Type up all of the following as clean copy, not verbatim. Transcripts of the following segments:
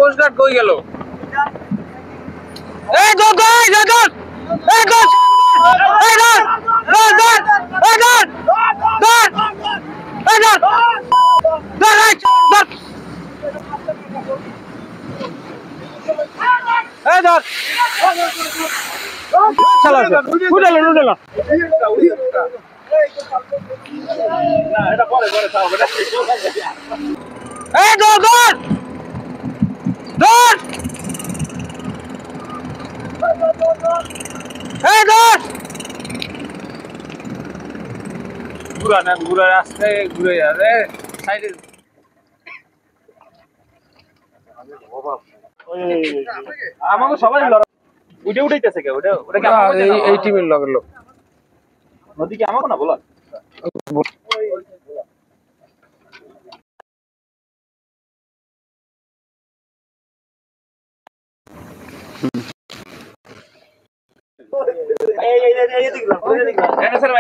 Coast guard কই গেল? এই ধর ধর এই ধর এই ধর এই ধর ধর ধর এই ধর ধর এই ধর ধর এই ধর চালা উড়ালো উড়ালো এটা পরে পরে চাও এটা এই ধর ধর ধর এই ধর ঘুরা না ঘুরা রাস্তায় ঘুরে যাবে সাইডে আমাকে সবাই উঠে উঠাইতেছে কে ওটা ওটা কি এই টিমের লগের লোক নদী কি আমাকে না বলো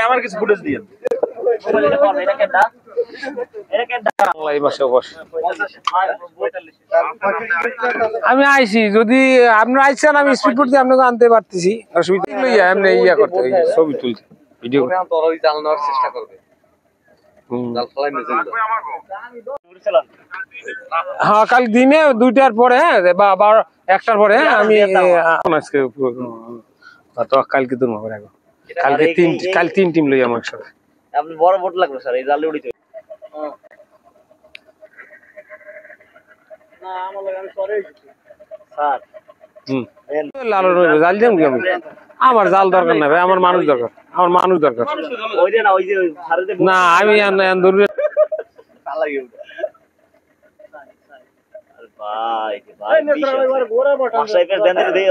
আমার কিছু ফুটেজ দিয়ে আমি আইছি যদি আপনারা আইছেন আমি স্পিড বোট দিয়ে আপনাকে আনতে পারতেছি অসুবিধা লইয়া এমনি ইয়া করতে ছবি তুলতে ভিডিও জাল নেওয়ার চেষ্টা করবে হ্যাঁ কাল দিনে 2টার পরে হ্যাঁ বা 1টার পরে আমি আজকে কালকে তো কাল 3 টিম লই আমার সাথে আপনি বড় বোট লাগবে স্যার এই জালে উড়িতে না আমার লাগে আমি সরে স্যার লালন জাল দেন কি আমি আমার জাল দরকার না ভাই আমার মানুষ দরকার ওই যে না ওই যে না আমি দূরে ভাই ভাই মাস্টার দেন দে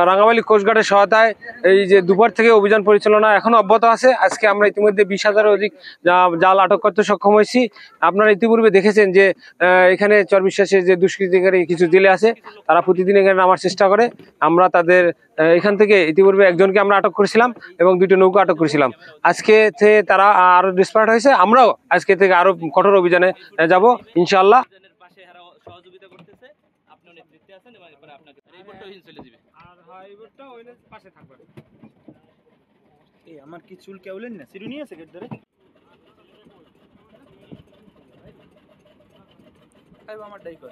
রাঙ্গামালী কোস্টগার্ডের সহায়তায় এই যে দুপুর থেকে অভিযান পরিচালনা এখনো অব্যাহত আছে। আজকে আমরা ইতিমধ্যে 20,000-এর অধিক জাল আটক করতে সক্ষম হয়েছি। আপনারা ইতিপূর্বে দেখেছেন যে এখানে চরবিশ্বাসের যে দুষ্কৃতিকারী কিছু জেলে আছে তারা প্রতিদিন এখানে নামার চেষ্টা করে। আমরা তাদের এখান থেকে ইতিপূর্বে একজনকে আমরা আটক করেছিলাম এবং 2টি নৌকা আটক করেছিলাম। আজকে থেকে তারা আরো ডিসপার্ট হয়েছে, আমরাও আজকে থেকে আরো কঠোর অভিযানে যাব ইনশাআল্লাহ। সহযোগিতা করতেছে আপনি নেতৃত্বে আছেন এবং এরপরে আপনাকে এই বোটটা ওইখানে চলে যাবে আর হ্যাঁ এই বোটটা ওইখানে পাশে থাকবে। এই আমার কি চুল কেউলেন না সিরুনি আছে গেট ধরে আইবা আমার ডাই কর